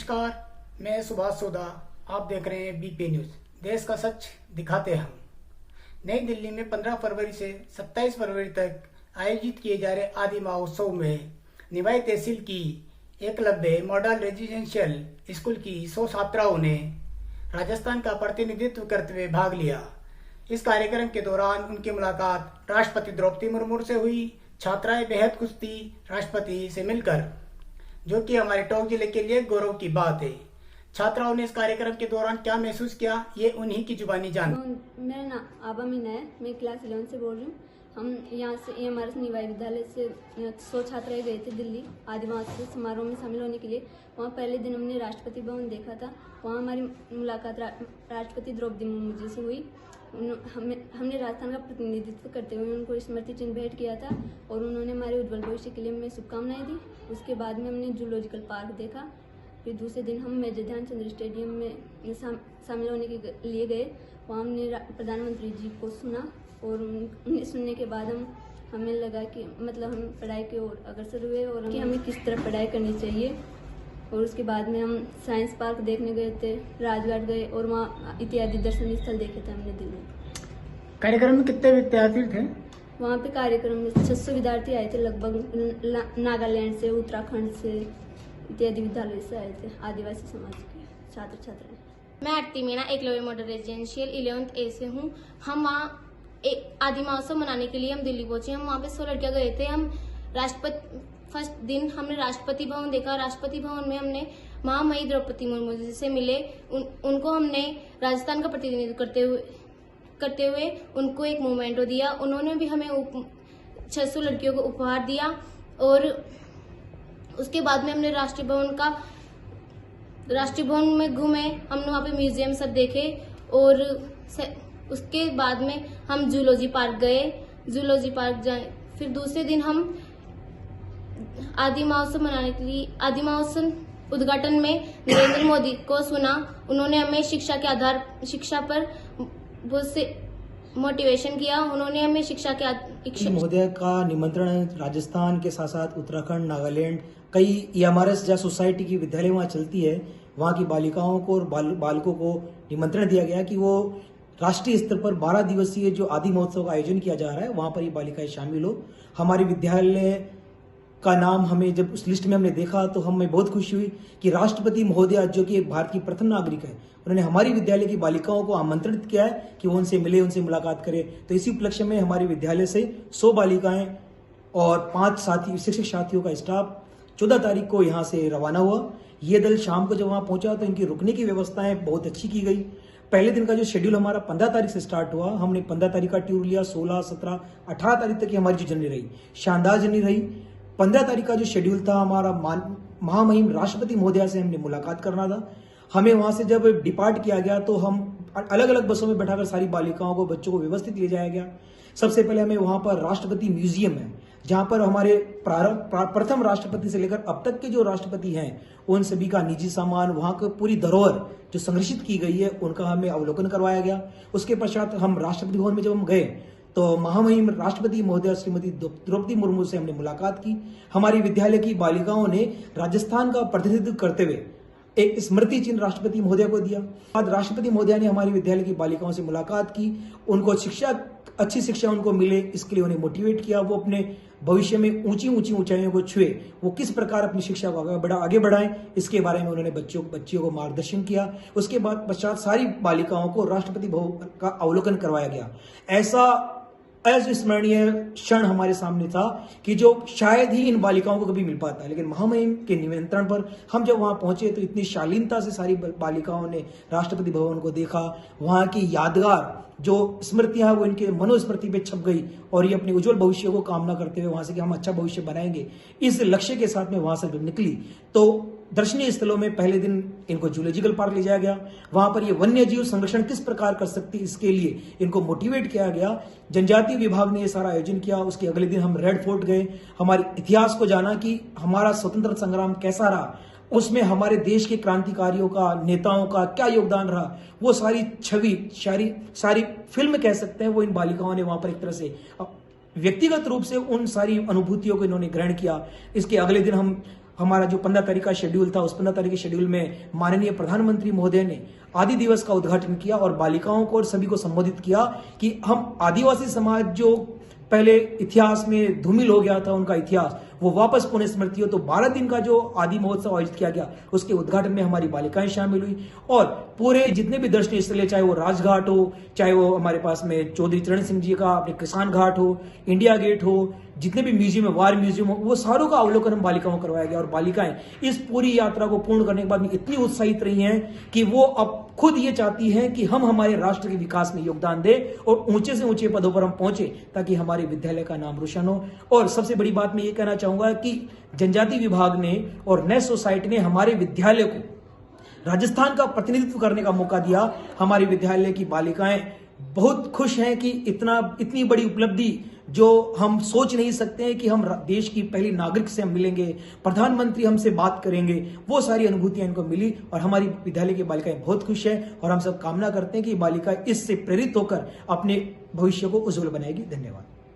नमस्कार, मैं सुभाष सोदा। आप देख रहे हैं बीपी न्यूज। देश का सच दिखाते हम। नई दिल्ली में 15 फरवरी से 27 फरवरी तक आयोजित किए जा रहे आदि महोत्सव में निवाई तहसील की एकलव्य मॉडल रेजिडेंशियल स्कूल की 100 छात्राओं ने राजस्थान का प्रतिनिधित्व करते हुए भाग लिया। इस कार्यक्रम के दौरान उनकी मुलाकात राष्ट्रपति द्रौपदी मुर्मू से हुई। छात्राएं बेहद खुश थी राष्ट्रपति से मिलकर, जो कि हमारे टोंक जिले के लिए गौरव की बात है। छात्राओं ने इस कार्यक्रम के दौरान क्या महसूस किया, ये उन्हीं की जुबानी जान। मेरा नाम आबा मीना है, मैं क्लास 11 से बोल रही हूँ। हम यहाँ से हमारे निवाई विद्यालय से 100 छात्राएं गए थे दिल्ली आदिवासी समारोह में शामिल होने के लिए। वहाँ पहले दिन हमने राष्ट्रपति भवन देखा था। वहाँ हमारी मुलाकात राष्ट्रपति द्रौपदी मुर्मू जी से हुई। हमने राजस्थान का प्रतिनिधित्व करते हुए उनको स्मृति चिन्ह भेंट किया था और उन्होंने हमारे उज्जवल भविष्य के लिए हमें शुभकामनाएं दी। उसके बाद में हमने जूलॉजिकल पार्क देखा। फिर दूसरे दिन हम मेजर ध्यानचंद स्टेडियम में शामिल होने के लिए गए। वहाँ हमने प्रधानमंत्री जी को सुना और उन्हें सुनने के बाद हमें लगा कि मतलब हम पढ़ाई की ओर अग्रसर हुए और कि हमें किस तरह पढ़ाई करनी चाहिए। और उसके बाद में हम साइंस पार्क देखने गए थे, राजघाट गए और वहाँ इत्यादि दर्शनीय स्थल देखे थे हमने दिल्ली। कार्यक्रम में कितने विद्यार्थी थे? वहाँ पे कार्यक्रम में 600 विद्यार्थी आए थे, लगभग नागालैंड से, उत्तराखंड से, इत्यादि विद्यालय से आए थे, आदिवासी समाज के छात्र छात्राएं। मैं Aarti Meena Eklavya model residential 11th A से हूँ। हम वहाँ आदि महोत्सव मनाने के लिए हम दिल्ली पहुंचे। हम वहाँ पे 100 लड़कियां गए थे। हम फर्स्ट दिन हमने राष्ट्रपति भवन देखा। राष्ट्रपति भवन में हमने महामहिम द्रौपदी मुर्मू जी से मिले। उनको हमने राजस्थान का प्रतिनिधित्व करते हुए उनको एक मोमेंटो दिया। उन्होंने भी हमें 600 लड़कियों को उपहार दिया और उसके बाद में हमने राष्ट्रीय भवन में घूमे। हमने वहाँ पे म्यूजियम सब देखे और उसके बाद में हम जूलॉजी पार्क गए। जूलॉजी पार्क जाए फिर दूसरे दिन हम आदि महोत्सव मनाने के लिए आदि महोत्सव उद्घाटन में नरेंद्र मोदी को सुना। उन्होंने हमें शिक्षा पर बहुत से मोटिवेशन किया। उन्होंने हमें शिक्षा के महोदय का निमंत्रण है। राजस्थान के साथ साथ उत्तराखंड, नागालैंड, कई EMRS या सोसाइटी की विद्यालय वहाँ चलती है। वहाँ की बालिकाओं को और बालकों को निमंत्रण दिया गया कि वो राष्ट्रीय स्तर पर 12 दिवसीय जो आदि महोत्सव का आयोजन किया जा रहा है, वहाँ पर ये बालिकाएं शामिल हो। हमारे विद्यालय का नाम हमें जब उस लिस्ट में हमने देखा तो हमें बहुत खुशी हुई कि राष्ट्रपति महोदय, जो कि एक भारत की प्रथम नागरिक है, उन्होंने हमारी विद्यालय की बालिकाओं को आमंत्रित किया है कि वो उनसे मिले, उनसे मुलाकात करें। तो इसी उपलक्ष्य में हमारे विद्यालय से 100 बालिकाएं और 5 शिक्षक साथियों का स्टाफ 14 तारीख को यहाँ से रवाना हुआ। ये दल शाम को जब वहाँ पहुंचा तो इनकी रुकने की व्यवस्थाएं बहुत अच्छी की गई। पहले दिन का जो शेड्यूल हमारा 15 तारीख से स्टार्ट हुआ, हमने 15 तारीख का टूर लिया। 16, 17, 18 तारीख तक की हमारी जो जर्नी रही, शानदार जर्नी रही। 15 तारीख का जो शेड्यूल था हमारा, महामहिम राष्ट्रपति महोदया से हमने मुलाकात करना था। हमें वहां से जब डिपार्ट किया गया तो हम अलग अलग बसों में बैठाकर सारी बालिकाओं को, बच्चों को व्यवस्थित ले जाया गया। सबसे पहले हमें वहां पर राष्ट्रपति म्यूजियम है, जहां पर हमारे प्रथम राष्ट्रपति से लेकर अब तक के जो राष्ट्रपति हैं उन सभी का निजी सामान, वहां की पूरी धरोहर जो संग्रहित की गई है, उनका हमें अवलोकन करवाया गया। उसके पश्चात हम राष्ट्रपति भवन में जब हम गए तो महामहिम राष्ट्रपति महोदय श्रीमती द्रौपदी मुर्मू से हमने मुलाकात की। हमारी विद्यालय की बालिकाओं ने राजस्थान का प्रतिनिधित्व करते हुए एक स्मृति चिन्ह राष्ट्रपति महोदय को दिया। बाद राष्ट्रपति महोदय ने हमारी विद्यालय की बालिकाओं से मुलाकात की, उनको अच्छी शिक्षा उनको मिले, इसके लिए उन्हें मोटिवेट किया। वो अपने भविष्य में ऊंची ऊंचाइयों को छुए, वो किस प्रकार अपनी शिक्षा को आगे बढ़ाएं, इसके बारे में उन्होंने बच्चियों को मार्गदर्शन किया। उसके बाद पश्चात सारी बालिकाओं को राष्ट्रपति भवन का अवलोकन करवाया गया। ऐसा अविस्मरणीय क्षण हमारे सामने था कि जो शायद ही इन बालिकाओं को कभी मिल पाता है। लेकिन महामहिम के निमंत्रण पर हम जब वहां पहुंचे तो इतनी शालीनता से सारी बालिकाओं ने राष्ट्रपति भवन को देखा। वहां की यादगार जो स्मृतियां वो इनके मनोस्मृति पे छप गई और ये अपने उज्जवल भविष्य को कामना करते हुए वहां से कि हम अच्छा भविष्य बनाएंगे, इस लक्ष्य के साथ में वहां से निकली। तो दर्शनीय स्थलों में पहले दिन इनको जूलॉजिकल पार्क ले जाया गया। वहां पर ये वन्य जीव संरक्षण किस प्रकार कर सकती है, इसके लिए इनको मोटिवेट किया गया। जनजातीय विभाग ने ये सारा आयोजन किया। उसके अगले दिन हम रेड फोर्ट गए, हमारे इतिहास को जाना कि हमारा स्वतंत्रता संग्राम कैसा रहा, उसमें हमारे देश के क्रांतिकारियों का, नेताओं का क्या योगदान रहा, वो सारी छवि, सारी फिल्म कह सकते हैं, वो इन बालिकाओं ने वहां पर एक तरह से व्यक्तिगत रूप से उन सारी अनुभूतियों को इन्होंने ग्रहण किया। इसके अगले दिन हम हमारा जो 15 तारीख का शेड्यूल था, उस 15 तारीख के शेड्यूल में माननीय प्रधानमंत्री महोदय ने आदि दिवस का उद्घाटन किया और बालिकाओं को और सभी को संबोधित किया कि हम आदिवासी समाज जो पहले इतिहास में धूमिल हो गया था, उनका इतिहास वो वापस पुनः स्मृति हो। तो 12 दिन का जो आदि महोत्सव आयोजित किया गया, उसके उद्घाटन में हमारी बालिकाएं शामिल हुई और पूरे जितने भी दर्शनीय स्थल, चाहे वो राजघाट हो, चाहे वो हमारे पास में चौधरी चरण सिंह जी का अपने किसान घाट हो, इंडिया गेट हो, जितने भी म्यूजियम है, वार म्यूजियम हो, वो सारों का अवलोकन हम बालिकाओं को करवाया गया। और बालिकाएं इस पूरी यात्रा को पूर्ण करने के बाद में इतनी उत्साहित रही हैं कि वो अब खुद ये चाहती हैं कि हम हमारे राष्ट्र के विकास में योगदान दें और ऊंचे से ऊंचे पदों पर हम पहुंचे, ताकि हमारे विद्यालय का नाम रोशन हो। और सबसे बड़ी बात मैं ये कहना चाहूंगा कि जनजाति विभाग ने और नेस्ट सोसाइटी ने हमारे विद्यालय को राजस्थान का प्रतिनिधित्व करने का मौका दिया। हमारे विद्यालय की बालिकाएं बहुत खुश हैं कि इतनी बड़ी उपलब्धि जो हम सोच नहीं सकते हैं कि हम देश की पहली नागरिक से हम मिलेंगे, प्रधानमंत्री हमसे बात करेंगे, वो सारी अनुभूतियां इनको मिली और हमारी विद्यालय की बालिकाएं बहुत खुश हैं और हम सब कामना करते हैं कि बालिका इससे प्रेरित होकर अपने भविष्य को उज्जवल बनाएगी। धन्यवाद।